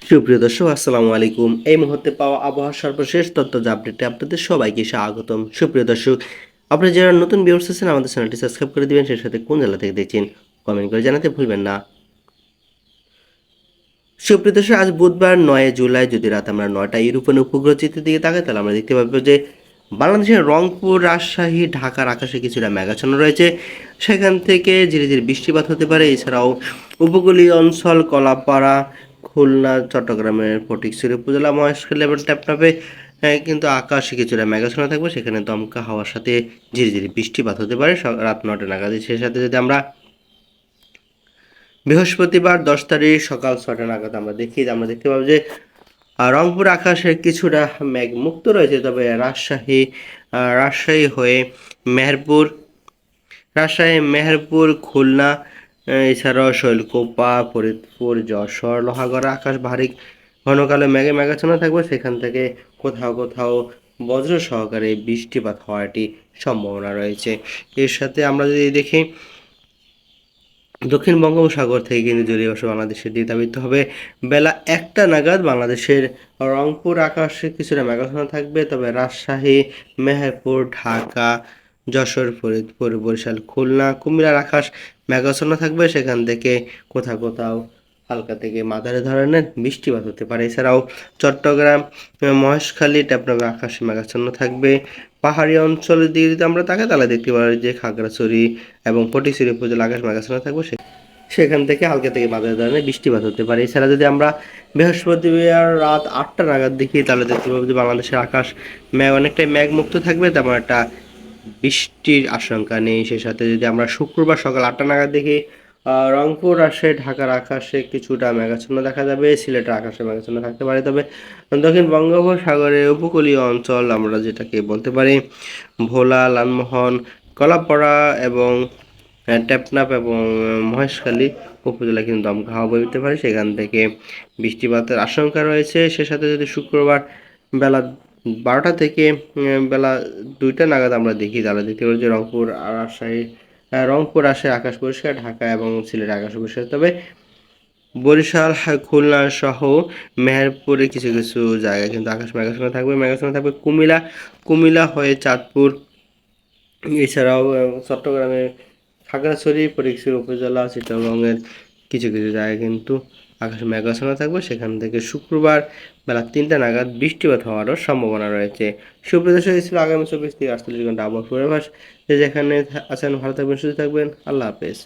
সুপ্রিয় দর্শক আসসালামু আলাইকুম। এই মুহূর্তে পাওয়া আবহাওয়ার সর্বশেষ তথ্য আপডেটে আপনাদের সবাইকে স্বাগতম। সুপ্রিয় দর্শক, আপনারা যারা নতুন ভিউয়ার্স আছেন আমাদের চ্যানেলটি সাবস্ক্রাইব করে দিবেন, সেই সাথে কোন জেলা থেকে দেখছেন কমেন্ট করে জানাতে ভুলবেন না। সুপ্রিয় দর্শক, আজ বুধবার 9 জুলাই যদি রাত আমরা 9টা ইউরোপিয়ান উপগ্রহ চিত্রের দিকে তাকাই তাহলে আমরা দেখতে পাবো যে বাংলাদেশের রংপুর, রাজশাহী, ঢাকার আকাশে কিছুটা মেঘাচ্ছন্ন রয়েছে। সেখান থেকে ধীরে ধীরে বৃষ্টিপাত হতে পারে। এছাড়াও উপকূলীয় অঞ্চল কলাপাড়া, খুলনা, চট্টগ্রামের ফটিকছড়ি উপজেলা, মহেশখালী এবং টেপনাপে কিন্তু আকাশে কিছুটা মেঘাচ্ছন্ন থাকবে। সেখানে দমকা হাওয়ার সাথে ধীরে ধীরে বৃষ্টিপাত হতে পারে রাত 9টা নাগাদ। সেই সাথে যদি আমরা বৃহস্পতিবার 10 তারিখ সকাল 6টা নাগাদ আমরা দেখতে পাবো যে রংপুর আকাশে কিছুটা মেঘ মুক্ত রয়েছে। তবে রাজশাহী হয়ে মেহেরপুর, খুলনা, এছাড়াও শৈলকুপা, ফরিদপুর, যশোর, লোহাগড়া আকাশ ভারী ঘন কালো মেঘে মেঘাচ্ছন্ন থাকবে। সেখান থেকে কোথাও কোথাও বজ্র সহকারে বৃষ্টিপাত হওয়ার একটি সম্ভাবনা রয়েছে। এর সাথে আমরা যদি দেখি দক্ষিণ বঙ্গোপসাগর থেকে কিন্তু জলীয় বাষ্প বাংলাদেশের দিকে ধাবিত হবে। বেলা 1টা নাগাদ বাংলাদেশের রংপুর আকাশে কিছুটা মেঘাচ্ছন্ন থাকবে। তবে রাজশাহী, মেহেরপুর, ঢাকা, যশোর, ফরিদপুর, বরিশাল, খুলনা, কুমিল্লার আকাশ মেঘাচ্ছন্ন থাকবে। সেখান থেকে কোথাও কোথাও হালকা থেকে মাঝারি ধরনের বৃষ্টিপাত হতে পারে। এছাড়াও চট্টগ্রাম, মহেশখালী, টেপনাগর আকাশে মেঘাচ্ছন্ন থাকবে। পাহাড়ি অঞ্চলের দিকে যদি আমরা তাকাই তাহলে দেখতে পারি যে খাগড়াছড়ি এবং ফটিকছড়ি উপজেলা আকাশ মেঘাচ্ছন্ন থাকবে। সেখান থেকে হালকা থেকে মাঝারি ধরনের বৃষ্টিপাত হতে পারে। এছাড়া যদি আমরা বৃহস্পতিবার রাত 8টা নাগাদ দেখি তাহলে দেখতে পাবো যে বাংলাদেশের আকাশ অনেকটাই মেঘমুক্ত থাকবে, তেমন একটা বৃষ্টির আশঙ্কা নেই। সেই সাথে যদি আমরা শুক্রবার সকাল 8টা নাগাদ দেখি রংপুর, রাজশাহী, ঢাকার আকাশে কিছুটা মেঘাচ্ছন্ন দেখা যাবে। সিলেটের আকাশে মেঘাচ্ছন্ন থাকতে পারে। তবে দক্ষিণ বঙ্গোপসাগরের উপকূলীয় অঞ্চল আমরা যেটাকে বলতে পারি ভোলা, লালমোহন, কলাপাড়া এবং টেপনাপ এবং মহেশখালী উপজেলায় কিন্তু দমকা হাওয়া বইতে পারে। সেখান থেকে বৃষ্টিপাতের আশঙ্কা রয়েছে। সে সাথে যদি শুক্রবার বেলা 12টা থেকে বেলা 2টা নাগাদ আমরা দেখি তাহলে দেখতে পারি যে রংপুর রাজশাহী আকাশ পরিষ্কার, ঢাকা এবং সিলেটের আকাশ পরিষ্কার। তবে বরিশাল, খুলনা সহ মেহেরপুরে কিছু কিছু জায়গায় কিন্তু আকাশ মেঘাচ্ছন্ন থাকবে। কুমিল্লা হয়ে চাঁদপুর, এছাড়াও চট্টগ্রামের খাগড়াছড়ি, ফটিকছড়ি উপজেলা, চিটাগংয়ের কিছু কিছু জায়গায় কিন্তু আকাশে মেঘাচ্ছন্ন থাকবে। সেখান থেকে শুক্রবার বেলা 3টা নাগাদ বৃষ্টিপাত হওয়ারও সম্ভাবনা রয়েছে। সুপ্রিয় দর্শক, ছিল আগামী 24 থেকে 48 ঘন্টা আবহাওয়ার পূর্বাভাস। যেখানে আছেন ভালো থাকবেন, সুস্থ থাকবেন। আল্লাহ হাফেজ।